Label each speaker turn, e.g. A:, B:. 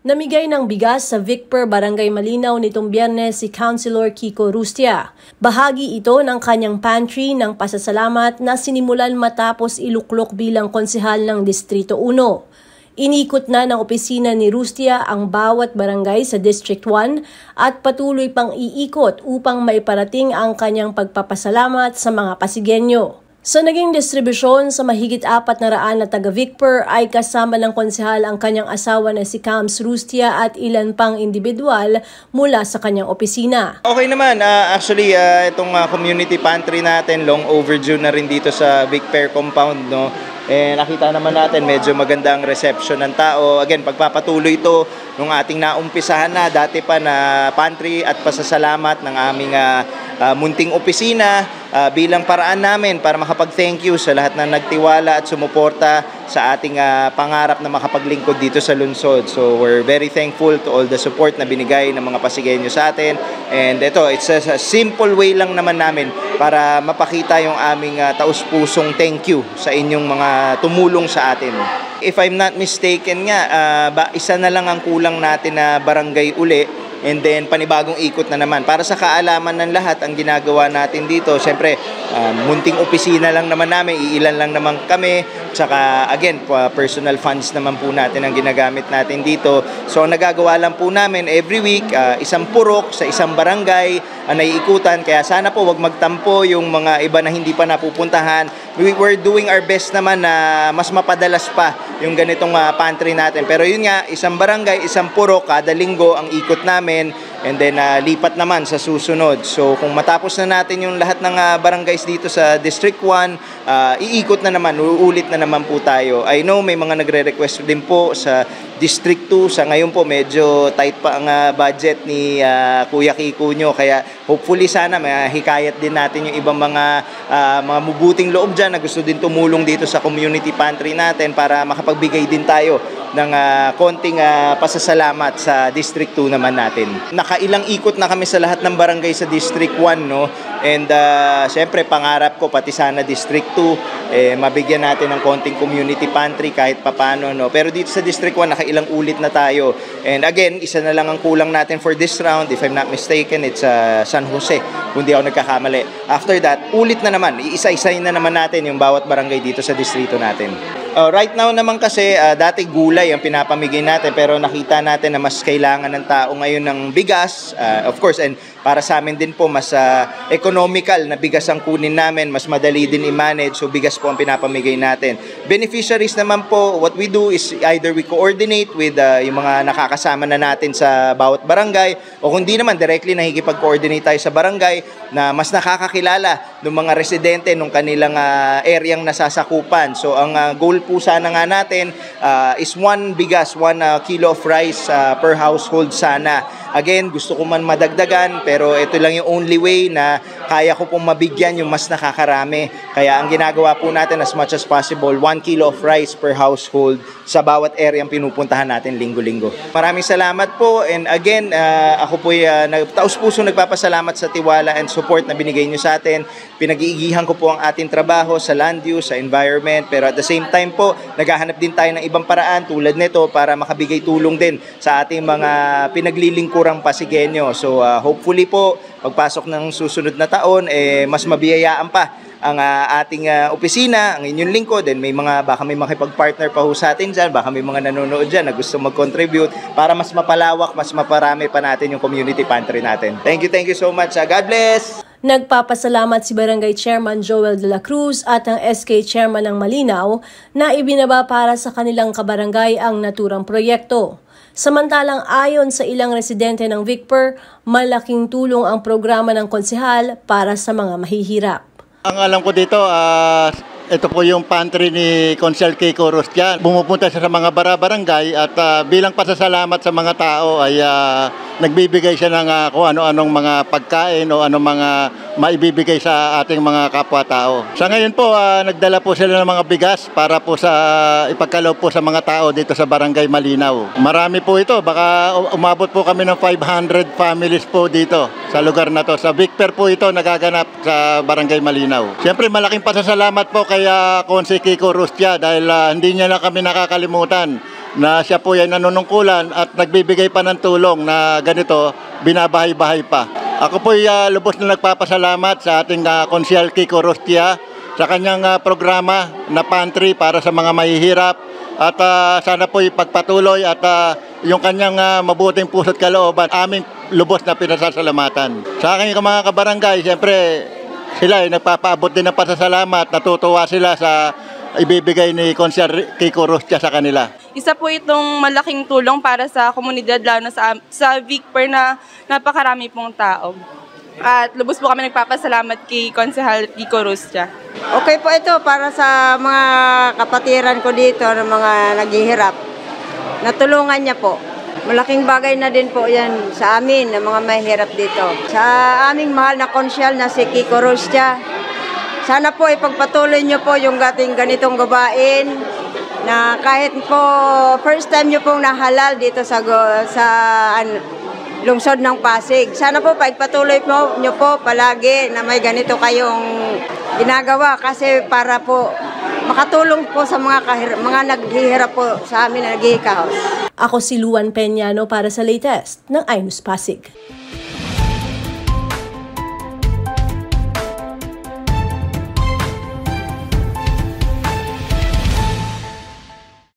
A: Namigay ng bigas sa Vicper, Barangay Malinaw nitong Biyernes si Councilor Kiko Rustia. Bahagi ito ng kanyang pantry ng pasasalamat na sinimulan matapos iluklok bilang konsehal ng Distrito 1. Inikot na ng opisina ni Rustia ang bawat barangay sa District 1 at patuloy pang iikot upang maiparating ang kanyang pagpapasalamat sa mga Pasigueño. Sa naging distribusyon sa mahigit 400 na taga-Vicper ay kasama ng konsehal ang kanyang asawa na si Cams Rustia at ilan pang individual mula sa kanyang opisina.
B: Okay naman, actually itong community pantry natin long overdue na rin dito sa Vicper compound, no. Nakita naman natin medyo magandang reception ng tao. Again, pagpapatuloy ito nung ating naumpisahan na dati pa na pantry at pasasalamat ng aming munting opisina bilang paraan namin para makapag-thank you sa lahat na nagtiwala at sumuporta sa ating pangarap na makapaglingkod dito sa lungsod. So we're very thankful to all the support na binigay ng mga Pasigueño sa atin. And ito, it's a simple way lang naman namin para mapakita yung aming taus-pusong thank you sa inyong mga tumulong sa atin. If I'm not mistaken nga, isa na lang ang kulang natin na barangay uli. And then panibagong ikot na naman. Para sa kaalaman ng lahat, ang ginagawa natin dito, siyempre, munting opisina lang naman namin, iilan lang naman kami. Tsaka again, personal funds naman po natin ang ginagamit natin dito. So ang nagagawa lang po namin every week, isang purok sa isang barangay ang naiikutan. Kaya sana po wag magtampo yung mga iba na hindi pa napupuntahan. We're doing our best naman na mas mapadalas pa yung ganitong pantry natin. Pero yun nga, isang barangay, isang purok, kada linggo ang ikot namin. And then lipat naman sa susunod. So kung matapos na natin yung lahat ng barangays dito sa District 1, iikot na naman, uulit na naman po tayo. I know may mga nagre-request din po sa District 2. Sa ngayon po medyo tight pa ang budget ni Kuya Kiko nyo. Kaya hopefully sana mahikayat din natin yung ibang mga mabubuting loob dyan na gusto din tumulong dito sa community pantry natin para makapagbigay din tayo ng konting pasasalamat sa District 2 naman natin. Nakailang ikot na kami sa lahat ng barangay sa District 1, no? And syempre pangarap ko pati sana District 2 mabigyan natin ng konting community pantry kahit papano, no? Pero dito sa District 1 nakailang ulit na tayo. And again, isa na lang ang kulang natin for this round. If I'm not mistaken, it's San Jose, kung di ako nagkakamali. After that, ulit na naman. Iisa-isayin na naman natin yung bawat barangay dito sa distrito natin. Right now naman kasi, dati gulay ang pinapamigay natin pero nakita natin na mas kailangan ng tao ngayon ng bigas. Of course, and para sa amin din po, mas economical na bigas ang kunin namin, mas madali din i-manage, so bigas po ang pinapamigay natin. Beneficiaries naman po, what we do is either we coordinate with yung mga nakakasama na natin sa bawat barangay, o kung di naman, directly nakikipag-coordinate tayo sa barangay na mas nakakakilala ng mga residente ng kanilang areang nasasakupan. So ang goal po sana nga natin is 1 bigas, 1 kilo of rice per household sana. Again, gusto ko man madagdagan pero ito lang yung only way na kaya ko pong mabigyan yung mas nakakarami. Kaya ang ginagawa po natin as much as possible, 1 kilo of rice per household sa bawat area ang pinupuntahan natin linggo-linggo. Maraming salamat po, and again, ako po taus-puso nagpapasalamat sa tiwala and support na binigay nyo sa atin. Pinag-iigihan ko po ang ating trabaho sa land use, sa environment, pero at the same time po, naghahanap din tayo ng ibang paraan tulad nito para makabigay tulong din sa ating mga pinaglilingkurang Pasigueño. So hopefully po, pagpasok ng susunod na taon, mas mabiyayaan pa ang ating opisina, ang inyong lingkod, and baka may makipag-partner pa ho sa atin dyan, baka may mga nanonood dyan na gusto mag-contribute para mas mapalawak, mas maparami pa natin yung community pantry natin. Thank you so much. God bless!
A: Nagpapasalamat si Barangay Chairman Joel de la Cruz at ang SK Chairman ng Malinaw na ibinaba para sa kanilang kabarangay ang naturang proyekto. Samantalang ayon sa ilang residente ng Vicper, malaking tulong ang programa ng konsehal para sa mga mahihirap.
C: Ang alam ko dito, ito po yung pantry ni Konsel Kiko Rustia. Bumupunta siya sa mga barangay at bilang pasasalamat sa mga tao ay nagbibigay siya ng kung ano-anong mga pagkain o anong mga maibibigay sa ating mga kapwa-tao. Sa ngayon po, nagdala po sila ng mga bigas para po sa ipagkaloob po sa mga tao dito sa Barangay Malinaw. Marami po ito, baka umabot po kami ng 500 families po dito sa lugar na to. Sa Vicper po ito nagaganap sa Barangay Malinaw. Siyempre malaking pasasalamat po kay Konse Kiko Rustia dahil hindi niya na kami nakakalimutan. na siya po ay nanunungkulan at nagbibigay pa ng tulong na ganito, binabahay-bahay pa. Ako po ay lubos na nagpapasalamat sa ating Konsehal Kiko Rustia sa kanyang programa na pantry para sa mga mahihirap at sana po ipagpatuloy at yung kanyang mabuting puso't kalooban aming lubos na pinasasalamatan. Sa aking mga kabarangay, siyempre sila ay nagpapaabot din ng pasasalamat, natutuwa sila sa ibibigay ni Konsehal Kiko Rustia sa kanila.
D: Isa po itong malaking tulong para sa komunidad, lalo na sa VICPER na napakarami pong tao. At lubos po kami nagpapasalamat kay Konsehal Kiko Rustia.
E: Okay po ito para sa mga kapatiran ko dito ng mga naghihirap. Natulungan niya po. Malaking bagay na din po yan sa amin, ng mga mahihirap dito. Sa aming mahal na konsyal na si Kiko Rustia, sana po ipagpatuloy niyo po yung ating ganitong gawain na kahit po first time niyo pong nahalal dito sa lungsod ng Pasig. Sana po pagpatuloy niyo po palagi na may ganito kayong ginagawa kasi para po makatulong po sa mga naghihirap po sa amin na naghihikahos.
A: Ako si Luan Peñano para sa latest ng iNews Pasig.